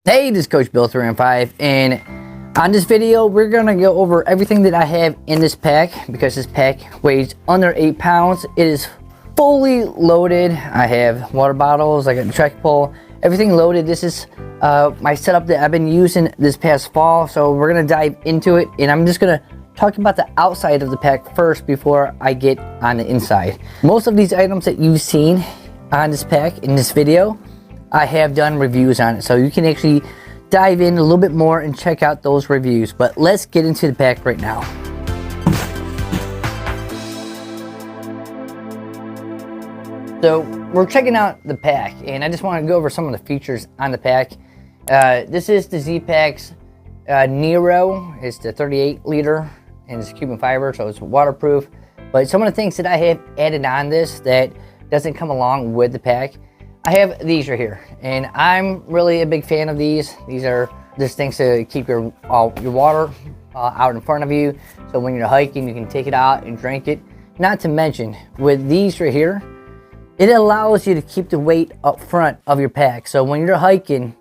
Hey, this is Coach Bill 315, and on this video we're gonna go over everything that I have in this pack because this pack weighs under 8 pounds. It is fully loaded. I have water bottles, I got the trekking pole, everything loaded. This is my setup that I've been using this past fall, so we're gonna dive into it, and I'm just gonna talk about the outside of the pack first before I get on the inside. Most of these items that you've seen on this pack in this video, I have done reviews on it, so you can actually dive in a little bit more and check out those reviews. But let's get into the pack right now. So we're checking out the pack, and I just want to go over some of the features on the pack. This is the Z-Pack's Nero. It's the 38 liter, and it's Cuban fiber, so it's waterproof. But some of the things that I have added on this that doesn't come along with the pack, I have these right here, and I'm really a big fan of these. These are just things to keep your water out in front of you, so when you're hiking you can take it out and drink it. Not to mention, with these right here, it allows you to keep the weight up front of your pack, so when you're hiking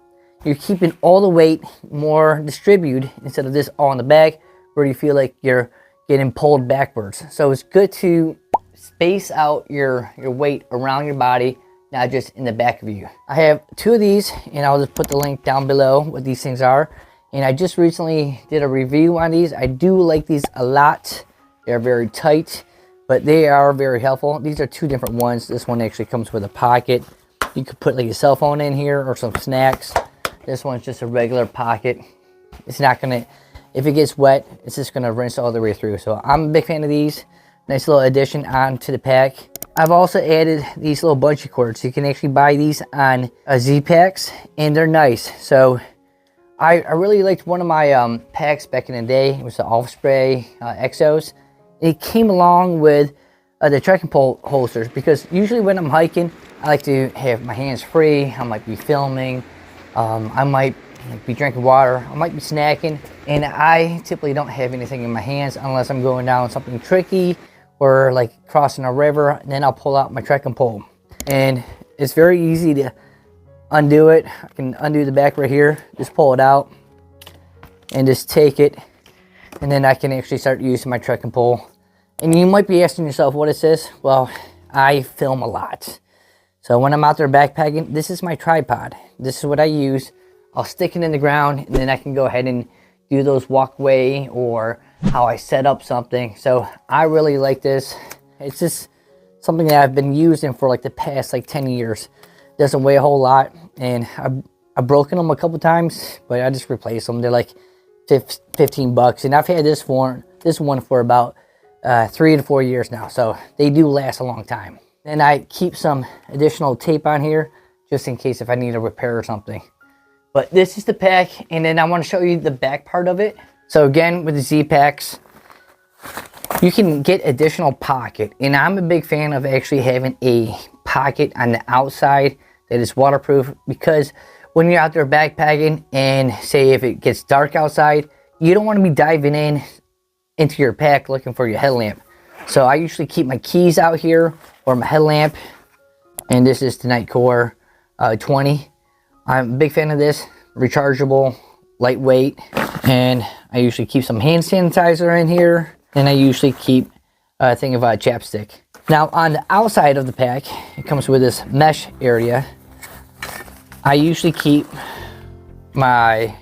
you're keeping all the weight more distributed instead of this all in the back where you feel like you're getting pulled backwards. So it's good to space out your weight around your body, not just in the back of you. I have two of these, and I'll just put the link down below what these things are. And I just recently did a review on these. I do like these a lot. They're very tight, but they are very helpful. These are two different ones. This one actually comes with a pocket. You could put like a cell phone in here or some snacks. This one's just a regular pocket. It's not gonna, if it gets wet, it's just gonna rinse all the way through. So I'm a big fan of these. Nice little addition onto the pack. I've also added these little bungee cords. You can actually buy these on Z-Packs, and they're nice. So I really liked one of my packs back in the day. It was the Osprey Exos. It came along with the trekking pole holsters, because usually when I'm hiking, I like to have my hands free. I might be filming. I might be drinking water. I might be snacking. And I typically don't have anything in my hands unless I'm going down something tricky or like crossing a river, and then I'll pull out my trekking pole. And it's very easy to undo it. I can undo the back right here, just pull it out and just take it, and then I can actually start using my trekking pole. And you might be asking yourself, what is this? Well, I film a lot, so when I'm out there backpacking, this is my tripod. This is what I use. I'll stick it in the ground, and then I can go ahead and do those walkway or how I set up something. So I really like this. It's just something that I've been using for like the past like 10 years. Doesn't weigh a whole lot, and I've broken them a couple times, but I just replace them. They're like 15 bucks, and I've had this one for about 3 to 4 years now, so they do last a long time. And I keep some additional tape on here just in case if I need to repair or something. But this is the pack, and then I want to show you the back part of it. So again, with the Z-Packs, you can get additional pocket, and I'm a big fan of actually having a pocket on the outside that is waterproof, because when you're out there backpacking and say if it gets dark outside, you don't want to be diving into your pack looking for your headlamp. So I usually keep my keys out here or my headlamp, and this is the Nightcore 20. I'm a big fan of this. Rechargeable, lightweight, and I usually keep some hand sanitizer in here, and I usually keep a thing of chapstick. Now on the outside of the pack, it comes with this mesh area. I usually keep my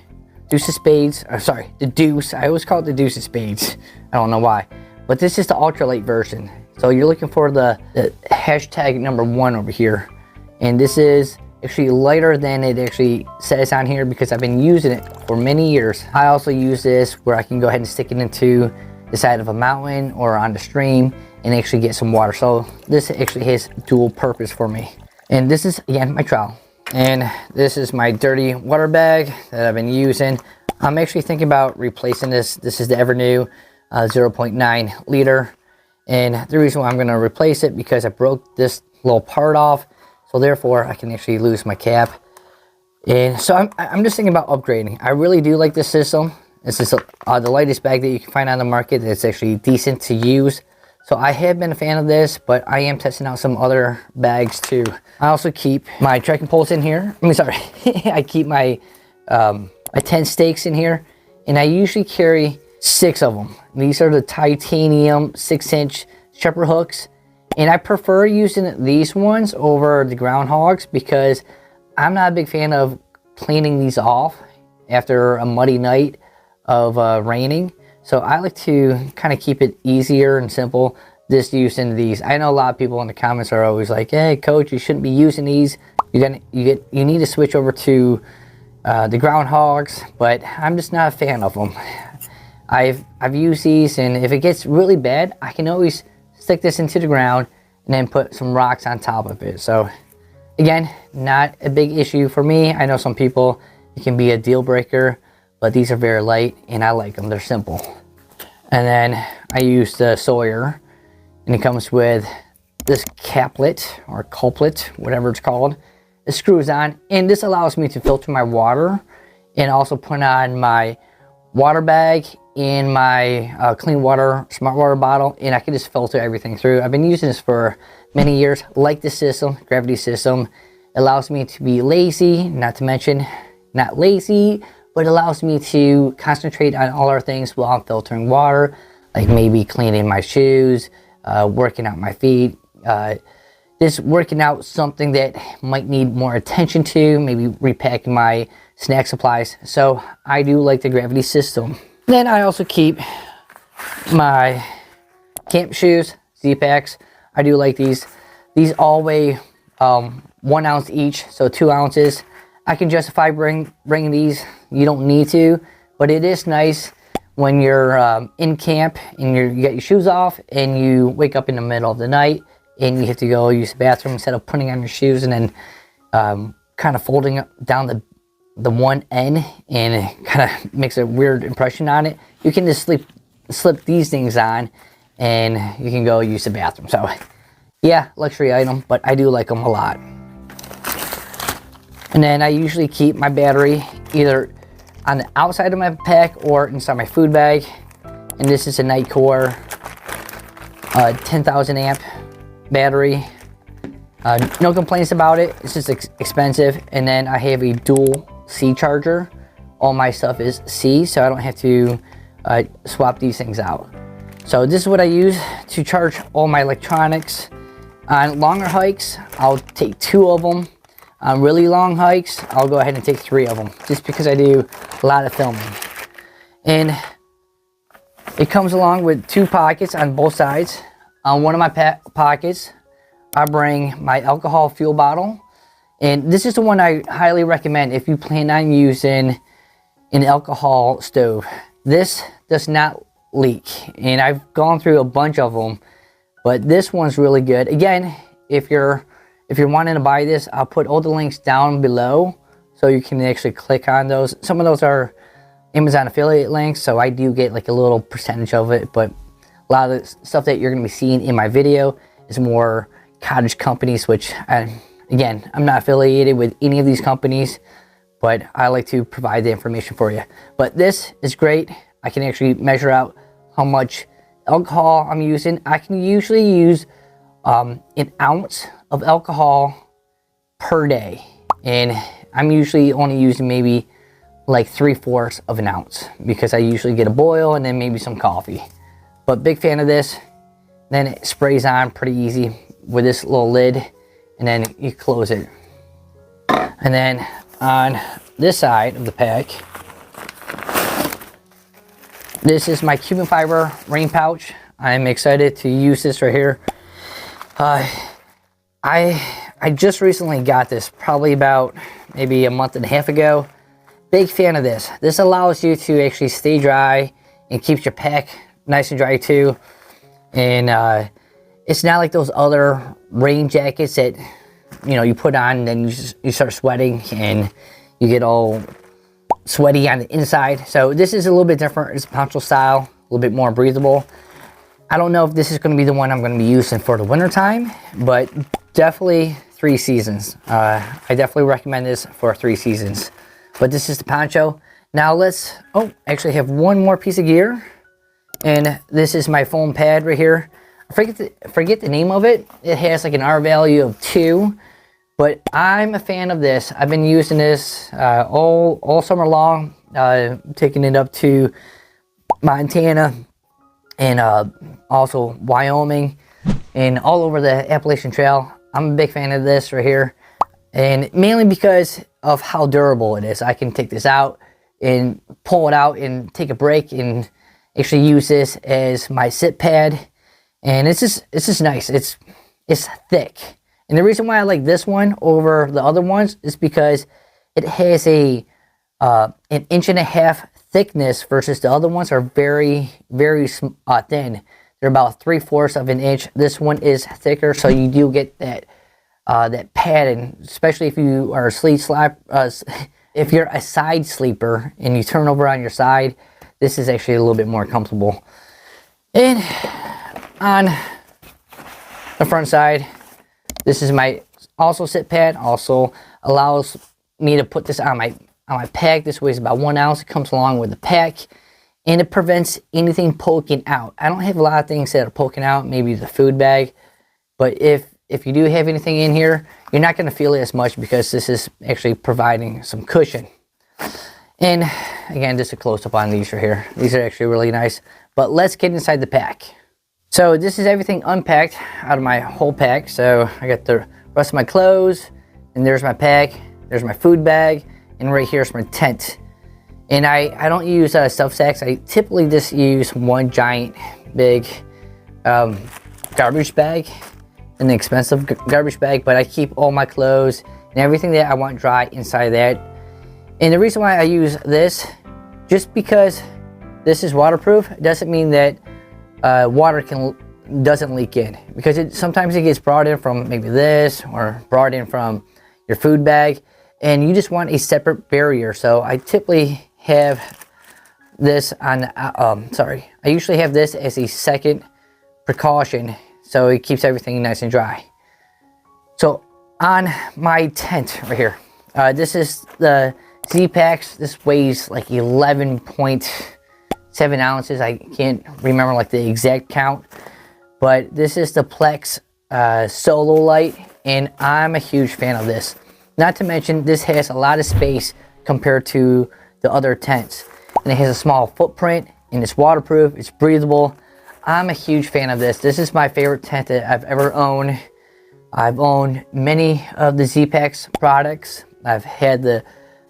deuce of spades, the deuce. I always call it the deuce of spades. I don't know why, but this is the ultralight version. So you're looking for the hashtag #1 over here, and this is actually lighter than it actually says on here because I've been using it for many years. I also use this where I can go ahead and stick it into the side of a mountain or on the stream and actually get some water. So this actually has dual purpose for me. And this is, again, my trowel. And this is my dirty water bag that I've been using. I'm actually thinking about replacing this. This is the ever new 0.9 liter. And the reason why I'm gonna replace it, because I broke this little part off. So therefore, I can actually lose my cap. And so I'm just thinking about upgrading. I really do like this system. This is the lightest bag that you can find on the market. It's actually decent to use. So I have been a fan of this, but I am testing out some other bags too. I also keep my trekking poles in here. I keep my 10 steaks in here, and I usually carry 6 of them. These are the titanium 6-inch shepherd hooks, and I prefer using these ones over the groundhogs because I'm not a big fan of cleaning these off after a muddy night of raining. So I like to kind of keep it easier and simple just using these. I know a lot of people in the comments are always like, hey coach, you shouldn't be using these. You need to switch over to the groundhogs, but I'm just not a fan of them. I've used these, and if it gets really bad, I can always stick this into the ground and then put some rocks on top of it. So again, not a big issue for me. I know some people, it can be a deal breaker, but these are very light and I like them. They're simple. And then I use the Sawyer, and it comes with this caplet or culplet, whatever it's called. It screws on, and this allows me to filter my water and also put on my water bag in my clean water, smart water bottle, and I can just filter everything through. I've been using this for many years. Like the system, gravity system, allows me to be lazy, not to mention not lazy, but allows me to concentrate on all our things while I'm filtering water, like maybe cleaning my shoes, working out my feet, just working out something that might need more attention to, maybe repacking my snack supplies. So I do like the gravity system. Then I also keep my camp shoes, Z-Packs. I do like these. These all weigh 1 ounce each, so 2 ounces. I can justify bringing these. You don't need to, but it is nice when you're in camp and you get your shoes off and you wake up in the middle of the night and you have to go use the bathroom, instead of putting on your shoes and then kind of folding down the one end, and it kind of makes a weird impression on it. You can just slip these things on and you can go use the bathroom. So yeah, luxury item, but I do like them a lot. And then I usually keep my battery either on the outside of my pack or inside my food bag. And this is a Nitecore 10,000 amp battery. No complaints about it. It's just expensive. And then I have a dual C charger. All my stuff is C, so I don't have to swap these things out. So this is what I use to charge all my electronics. On longer hikes, I'll take 2 of them. On really long hikes, I'll go ahead and take 3 of them, just because I do a lot of filming. And it comes along with 2 pockets on both sides. On one of my pockets, I bring my alcohol fuel bottle. And this is the one I highly recommend if you plan on using an alcohol stove. This does not leak, and I've gone through a bunch of them, but this one's really good. Again, if you're wanting to buy this, I'll put all the links down below so you can actually click on those. Some of those are Amazon affiliate links, so I do get like a little percentage of it, but a lot of the stuff that you're going to be seeing in my video is more cottage companies, which again, I'm not affiliated with any of these companies, but I like to provide the information for you. But this is great. I can actually measure out how much alcohol I'm using. I can usually use an ounce of alcohol per day, and I'm usually only using maybe like 3/4 of an ounce because I usually get a boil and then maybe some coffee. But big fan of this. Then it sprays on pretty easy with this little lid, and then you close it. And then on this side of the pack, this is my Cuban fiber rain pouch. I'm excited to use this right here. I just recently got this, probably about maybe a month and a half ago. Big fan of this. This allows you to actually stay dry and keeps your pack nice and dry too. And it's not like those other rain jackets that you put on and then you start sweating and you get all sweaty on the inside. So this is a little bit different. It's poncho style, a little bit more breathable. I don't know if this is going to be the one I'm going to be using for the winter time, but definitely 3 seasons. I definitely recommend this for 3 seasons. But this is the poncho. Now let's, actually have one more piece of gear. And this is my foam pad right here. I forget the name of it. It has like an R value of 2. But I'm a fan of this. I've been using this all summer long, taking it up to Montana and also Wyoming and all over the Appalachian Trail. I'm a big fan of this right here, and mainly because of how durable it is. I can take this out and pull it out and take a break and actually use this as my sit pad, and it's just nice. It's thick. And the reason why I like this one over the other ones is because it has an 1.5 inch thickness versus the other ones are very, very thin. They're about 3/4 of an inch. This one is thicker, so you do get that that padding, especially if you are if you're a side sleeper and you turn over on your side. This is actually a little bit more comfortable. And on the front side, this is my also sit pad. Also allows me to put this on my pack. This weighs about 1 ounce. It comes along with the pack, and it prevents anything poking out. I don't have a lot of things that are poking out, maybe the food bag, but if you do have anything in here, you're not going to feel it as much because this is actually providing some cushion. And again, just a close up on these right here. These are actually really nice. But let's get inside the pack. So this is everything unpacked out of my whole pack. So I got the rest of my clothes, and there's my pack, there's my food bag, and right here's my tent. And I don't use stuff sacks. I typically just use one giant big garbage bag, an expensive garbage bag, but I keep all my clothes and everything that I want dry inside that. And the reason why I use this, just because this is waterproof, doesn't mean that water doesn't leak in, because sometimes it gets brought in from maybe this or brought in from your food bag, and you just want a separate barrier. So I typically have this on, I usually have this as a second precaution, so it keeps everything nice and dry. So on my tent right here, this is the Z-Packs. This weighs like 11.7 ounces. I can't remember like the exact count, but this is the Plex Solo Light, and I'm a huge fan of this. Not to mention, this has a lot of space compared to the other tents, and it has a small footprint, and it's waterproof, it's breathable. I'm a huge fan of this. This is my favorite tent that I've ever owned. I've owned many of the Z-Packs products. I've had the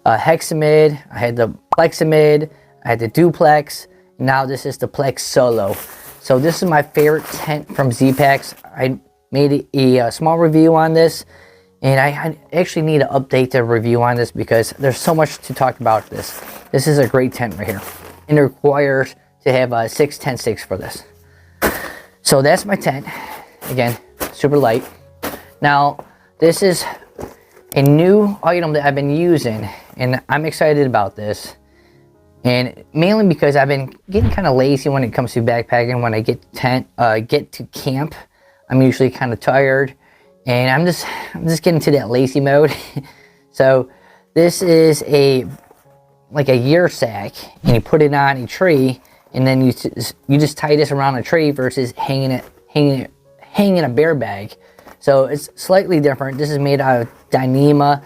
Hexamid, I had the Plexamid, I had the Duplex. Now this is the Plex Solo. So this is my favorite tent from Z-Packs. I made a small review on this, and I actually need to update the review on this because there's so much to talk about this. This is a great tent right here, and it requires to have a 6-10-6 for this. So that's my tent. Again, super light. Now this is a new item that I've been using, and I'm excited about this. And mainly because I've been getting kind of lazy when it comes to backpacking. When I get to camp, I'm usually kind of tired, and I'm just getting to that lazy mode. So this is like a gear sack, and you put it on a tree, and then you just tie this around a tree versus hanging a bear bag. So it's slightly different. This is made out of Dyneema,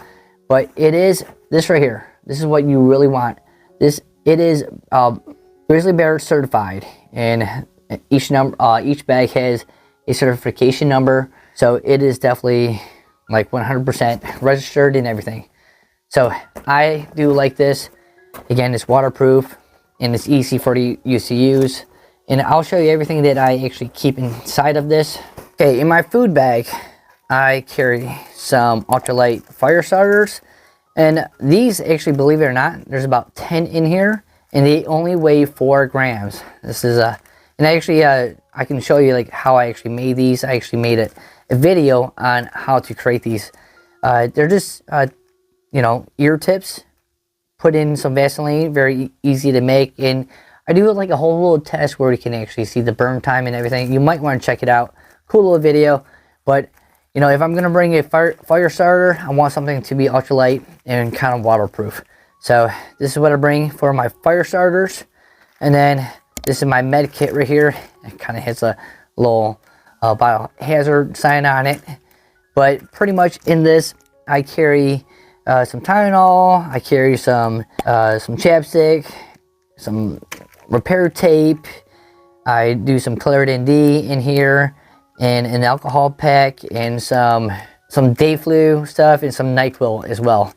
but it is this right here. This is what you really want. It is Grizzly Bear certified, and each bag has a certification number, so it is definitely like 100% registered and everything. So I do like this. Again, it's waterproof and it's easy for you to use. And I'll show you everything that I actually keep inside of this. Okay, in my food bag, I carry some ultralight fire starters. And these actually, believe it or not, there's about 10 in here, and they only weigh 4 grams. This is and actually I can show you like how I actually made these. I actually made a video on how to create these. They're just you know, ear tips. Put in some Vaseline, very easy to make, and I do like a whole little test where you can actually see the burn time and everything. You might want to check it out. Cool little video, but you know, if I'm gonna bring a fire starter, I want something to be ultralight and kind of waterproof. So this is what I bring for my fire starters, and then this is my med kit right here. It kind of has a little biohazard sign on it, but pretty much in this I carry some Tylenol, I carry some chapstick, some repair tape, I do some Claritin D in here, and an alcohol pack, and some Dayflu stuff, and some NyQuil as well.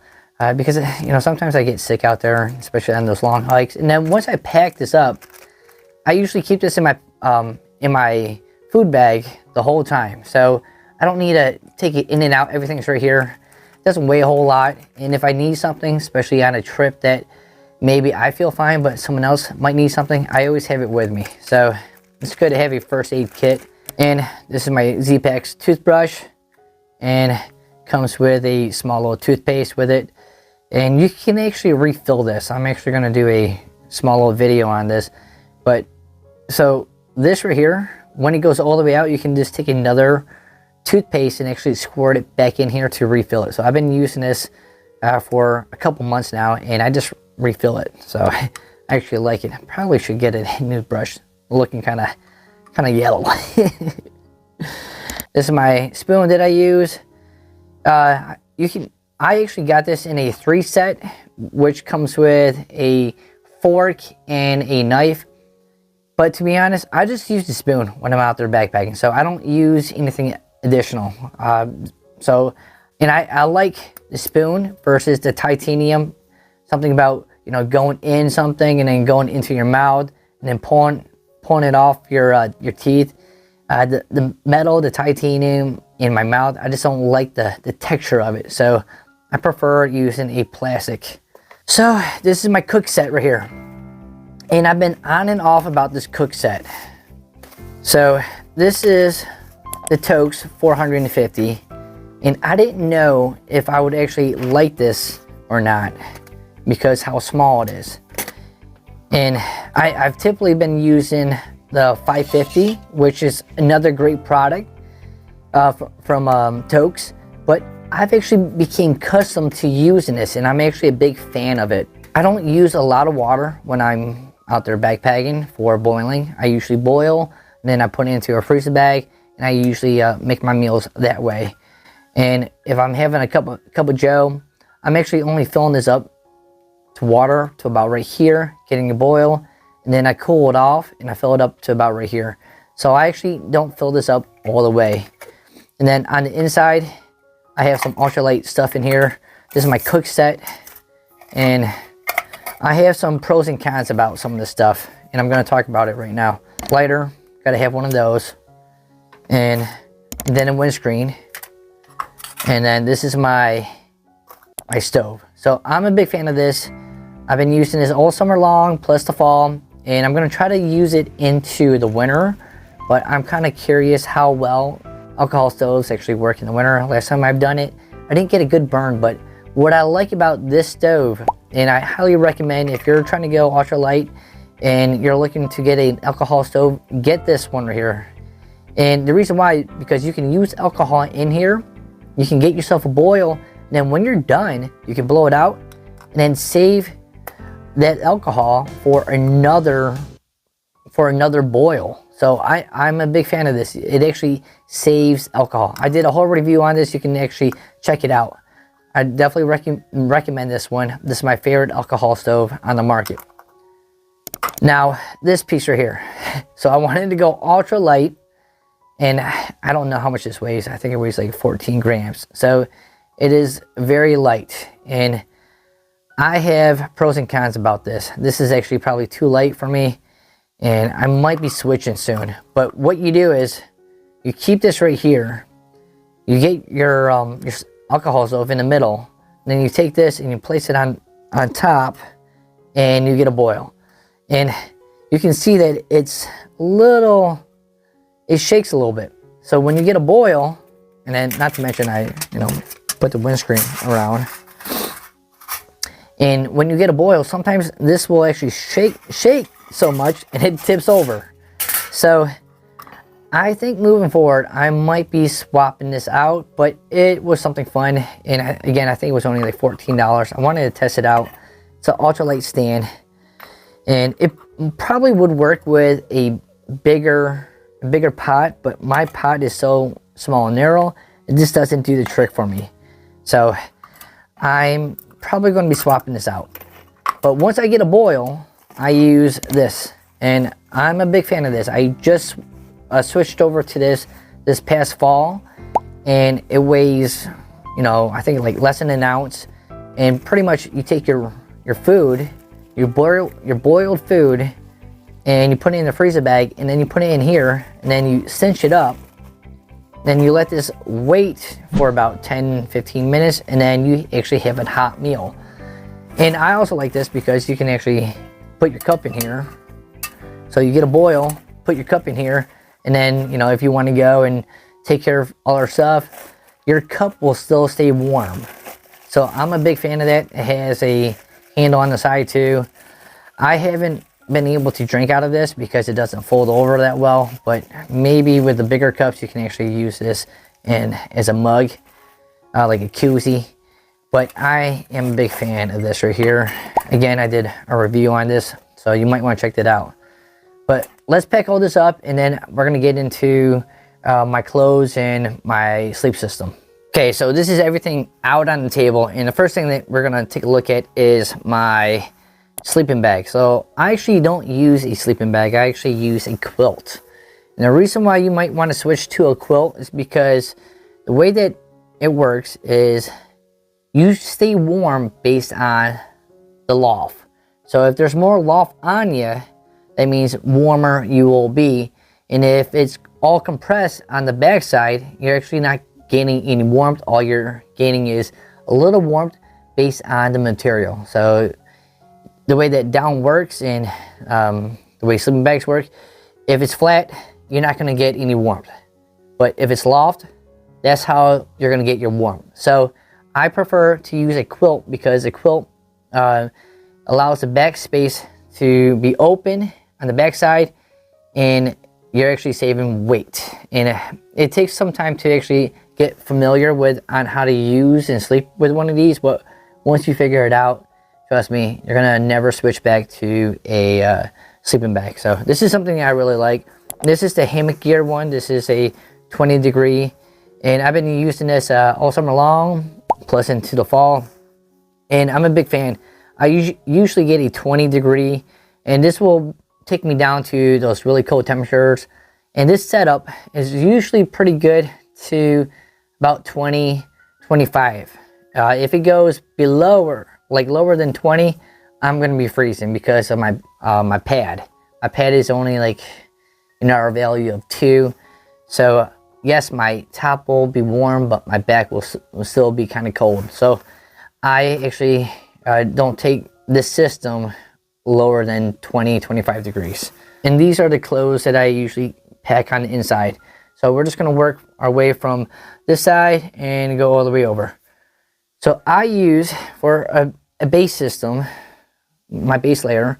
Because, you know, sometimes I get sick out there, especially on those long hikes. And then once I pack this up, I usually keep this in my food bag the whole time. So I don't need to take it in and out. Everything's right here. It doesn't weigh a whole lot. And if I need something, especially on a trip that maybe I feel fine, but someone else might need something, I always have it with me. So it's good to have a first aid kit. And this is my Z-Packs toothbrush, and comes with a small little toothpaste with it. And you can actually refill this. I'm actually going to do a small little video on this. But so this right here, when it goes all the way out, you can just take another toothpaste and actually squirt it back in here to refill it. So I've been using this for a couple months now, and I just refill it. So I actually like it. I probably should get a new brush. Looking kind of yellow. This is my spoon that I use. I actually got this in a 3-set, which comes with a fork and a knife. But to be honest, I just use the spoon when I'm out there backpacking, so I don't use anything additional. And I like the spoon versus the titanium. Something about, you know, going in something and then going into your mouth and then pulling it off your teeth. The metal, the titanium in my mouth, I just don't like the texture of it. So I prefer using a plastic. So this is my cook set right here. And I've been on and off about this cook set. So this is the Toaks 450. And I didn't know if I would actually like this or not because how small it is. And I've typically been using the 550, which is another great product from Toaks. But I've actually became accustomed to using this, and I'm actually a big fan of it. I don't use a lot of water when I'm out there backpacking for boiling. I usually boil, and then I put it into a freezer bag, and I usually make my meals that way. And if I'm having a cup of joe, I'm actually only filling this up to water to about right here, getting a boil, and then I cool it off, and I fill it up to about right here. So I actually don't fill this up all the way. And then on the inside, I have some ultralight stuff in here. This is my cook set, and I have some pros and cons about some of this stuff, and I'm going to talk about it right now. Lighter, got to have one of those, and then a windscreen, and then this is my stove. So I'm a big fan of this. I've been using this all summer long, plus the fall, and I'm going to try to use it into the winter, but I'm kind of curious how well alcohol stoves actually work in the winter. Last time I've done it, I didn't get a good burn, but what I like about this stove, and I highly recommend if you're trying to go ultralight and you're looking to get an alcohol stove, get this one right here. And the reason why, because you can use alcohol in here, you can get yourself a boil, and then when you're done, you can blow it out and then save that alcohol for another boil. So I'm a big fan of this. It actually saves alcohol. I did a whole review on this. You can actually check it out. I definitely recommend this one. This is my favorite alcohol stove on the market. Now, this piece right here. So I wanted to go ultra light, and I don't know how much this weighs. I think it weighs like 14 grams. So it is very light, and I have pros and cons about this. This is actually probably too light for me, and I might be switching soon. But what you do is you keep this right here. You get your alcohol stove in the middle, and then you take this and you place it on top, and you get a boil. And you can see that it shakes a little bit. So when you get a boil, and then not to mention I put the windscreen around, and when you get a boil, sometimes this will actually shake so much and it tips over. So I think moving forward, I might be swapping this out, but it was something fun. And again, I think it was only like $14. I wanted to test it out. It's an ultralight stand, and it probably would work with a bigger pot, but my pot is so small and narrow, it just doesn't do the trick for me. So I'm probably going to be swapping this out. But once I get a boil, I use this, and I'm a big fan of this. I just switched over to this past fall, and it weighs, you know, I think like less than an ounce. And pretty much you take your food, your boiled food, and you put it in the freezer bag, and then you put it in here, and then you cinch it up. Then you let this wait for about 10-15 minutes, and then you actually have a hot meal. And I also like this because you can actually put your cup in here. So you get a boil, put your cup in here, and then, you know, if you want to go and take care of all our stuff, your cup will still stay warm. So I'm a big fan of that. It has a handle on the side too. I haven't been able to drink out of this because it doesn't fold over that well, but maybe with the bigger cups you can actually use this as a mug, like a koozie. But I am a big fan of this right here. Again, I did a review on this, so you might want to check that out. But let's pack all this up, and then we're gonna get into my clothes and my sleep system. Okay, so this is everything out on the table, and the first thing that we're gonna take a look at is my sleeping bag. So I actually don't use a sleeping bag, I actually use a quilt. And the reason why you might want to switch to a quilt is because the way that it works is you stay warm based on the loft. So if there's more loft on you, that means warmer you will be. And if it's all compressed on the back side, you're actually not gaining any warmth. All you're gaining is a little warmth based on the material. So the way that down works and the way sleeping bags work, if it's flat, you're not going to get any warmth. But if it's loft, that's how you're going to get your warmth. So I prefer to use a quilt because a quilt allows the back space to be open on the back side, and you're actually saving weight. And it takes some time to actually get familiar with on how to use and sleep with one of these, but once you figure it out, trust me, you're gonna never switch back to a sleeping bag. So this is something I really like. This is the hammock gear one. This is a 20 degree, and I've been using this all summer long, plus into the fall, and I'm a big fan. I usually get a 20 degree, and this will take me down to those really cold temperatures. And this setup is usually pretty good to about 20, 25. If it goes below or like lower than 20, I'm gonna be freezing because of my my pad. My pad is only like an R value of 2. So yes, my top will be warm, but my back will still be kind of cold. So I actually don't take this system lower than 20, 25 degrees. And these are the clothes that I usually pack on the inside. So we're just gonna work our way from this side and go all the way over. So I use, for a base system, my base layer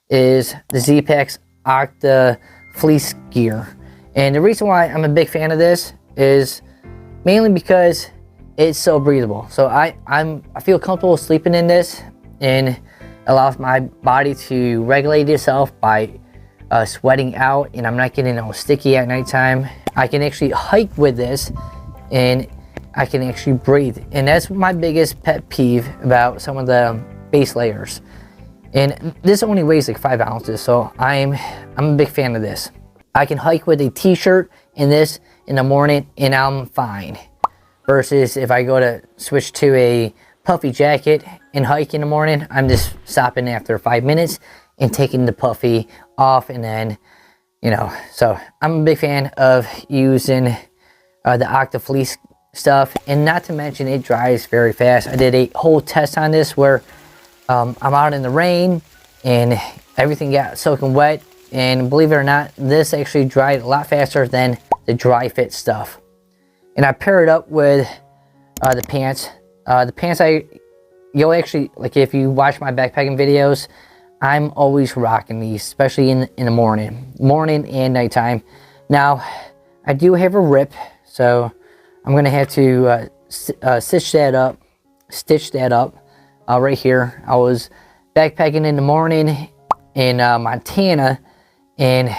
is the Z-Packs Octa Fleece Gear. And the reason why I'm a big fan of this is mainly because it's so breathable. So I feel comfortable sleeping in this, and allows my body to regulate itself by sweating out, and I'm not getting all sticky at nighttime. I can actually hike with this, and I can actually breathe. And that's my biggest pet peeve about some of the base layers. And this only weighs like 5 ounces, so I'm a big fan of this. I can hike with a t-shirt in this in the morning and I'm fine. Versus if I go to switch to a puffy jacket and hike in the morning, I'm just stopping after 5 minutes and taking the puffy off, and then, you know, so I'm a big fan of using the Octa Fleece stuff, and not to mention it dries very fast. I did a whole test on this where I'm out in the rain and everything got soaking wet, and believe it or not, this actually dried a lot faster than the dry fit stuff. And I pair it up with the pants. The pants you'll actually, like if you watch my backpacking videos, I'm always rocking these, especially in the morning and nighttime. Now, I do have a rip, so I'm gonna have to stitch that up right here. I was backpacking in the morning in Montana, and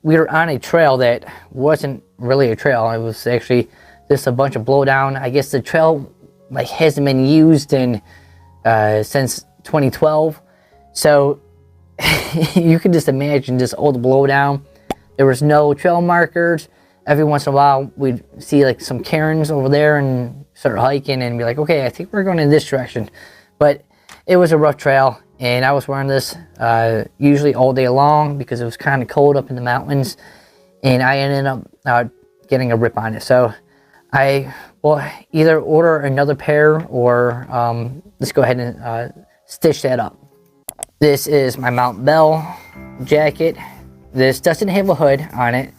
we were on a trail that wasn't really a trail. It was actually just a bunch of blowdown. I guess the trail like hasn't been used in since 2012. So you can just imagine just all the blowdown. There was no trail markers. Every once in a while, we'd see like some cairns over there and start hiking and be like, okay, I think we're going in this direction. But it was a rough trail, and I was wearing this usually all day long because it was kind of cold up in the mountains, and I ended up getting a rip on it. So I will either order another pair or let's go ahead and stitch that up. This is my Mount Bell jacket. This doesn't have a hood on it.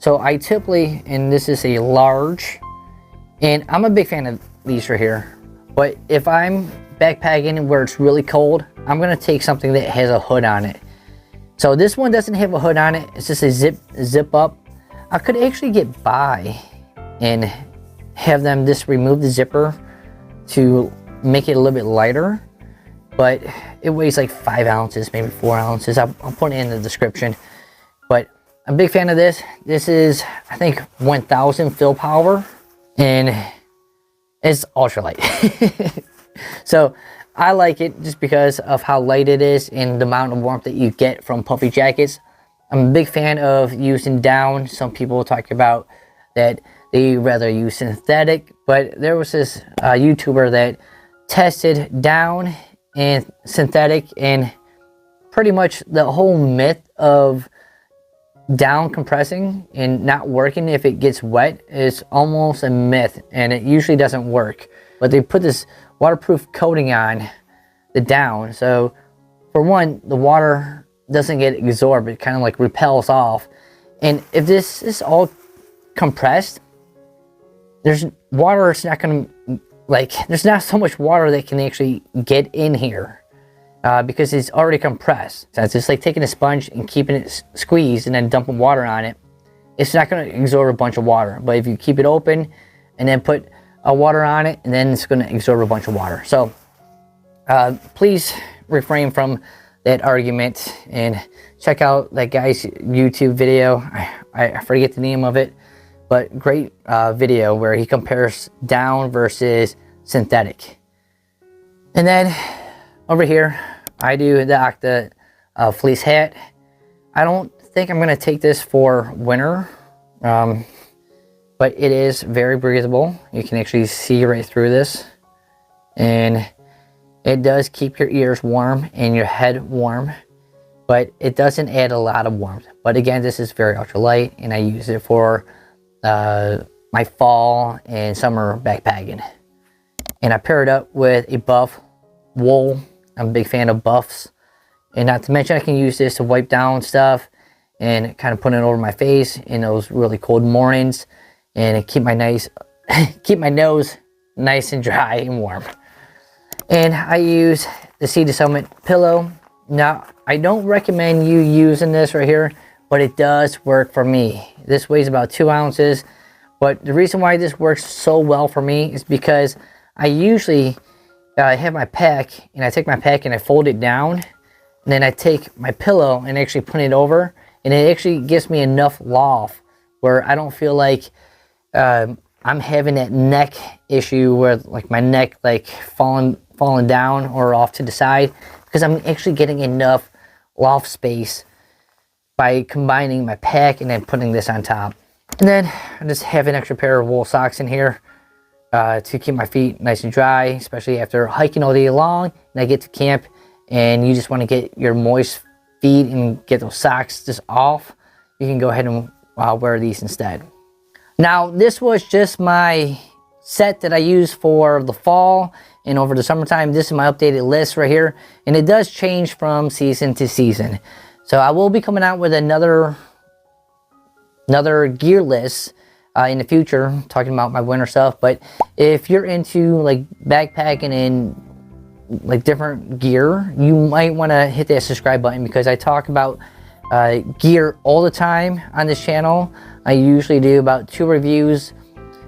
So I typically, and this is a large, and I'm a big fan of these right here. But if I'm backpacking where it's really cold, I'm gonna take something that has a hood on it. So this one doesn't have a hood on it. It's just a zip up. I could actually get by and have them just remove the zipper to make it a little bit lighter. But it weighs like 5 ounces, maybe 4 ounces. I'll put it in the description. But I'm a big fan of this. This is, I think, 1000 fill power, and it's ultralight. So I like it just because of how light it is and the amount of warmth that you get from puffy jackets. I'm a big fan of using down. Some people talk about that they rather use synthetic, but there was this YouTuber that tested down and synthetic, and pretty much the whole myth of down compressing and not working if it gets wet is almost a myth, and it usually doesn't work. But they put this waterproof coating on the down, so for one, the water doesn't get absorbed, it kind of like repels off. And if this is all compressed, there's water, it's not going to, like, there's not so much water that can actually get in here because it's already compressed. So it's just like taking a sponge and keeping it squeezed and then dumping water on it. It's not going to absorb a bunch of water. But if you keep it open and then put water on it, and then it's going to absorb a bunch of water. So please refrain from that argument and check out that guy's YouTube video. I forget the name of it, but great video where he compares down versus synthetic. And then over here, I do the Octa fleece hat. I don't think I'm going to take this for winter, but it is very breathable. You can actually see right through this, and it does keep your ears warm and your head warm, but it doesn't add a lot of warmth. But again, this is very ultralight, and I use it for my fall and summer backpacking. And I pair it up with a buff wool. I'm a big fan of buffs, and not to mention I can use this to wipe down stuff and kind of put it over my face in those really cold mornings, and keep my nose nice and dry and warm. And I use the Sea to Summit pillow. Now, I don't recommend you using this right here, but it does work for me. This weighs about 2 ounces, but the reason why this works so well for me is because I usually have my pack, and I take my pack and I fold it down, and then I take my pillow and actually put it over, and it actually gives me enough loft where I don't feel like I'm having that neck issue where like my neck like falling down or off to the side, because I'm actually getting enough loft space by combining my pack and then putting this on top. And then I just have an extra pair of wool socks in here to keep my feet nice and dry, especially after hiking all day long and I get to camp and you just want to get your moist feet and get those socks just off. You can go ahead and wear these instead. Now, this was just my set that I use for the fall and over the summertime. This is my updated list right here, and it does change from season to season. So I will be coming out with another gear list in the future, talking about my winter stuff. But if you're into like backpacking and like different gear, you might want to hit that subscribe button, because I talk about gear all the time on this channel. I usually do about 2 reviews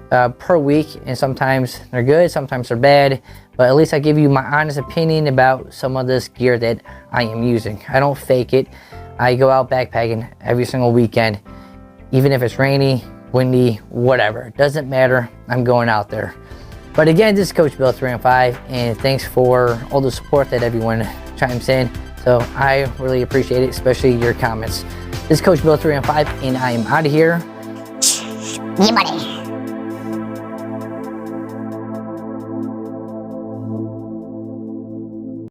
per week, and sometimes they're good, sometimes they're bad, but at least I give you my honest opinion about some of this gear that I am using. I don't fake it. I go out backpacking every single weekend, even if it's rainy, windy, whatever. It doesn't matter. I'm going out there. But again, this is Coach Bill 315, and thanks for all the support that everyone chimes in. So I really appreciate it, especially your comments. This is Coach Bill 315, and I am out of here. Yeah, buddy.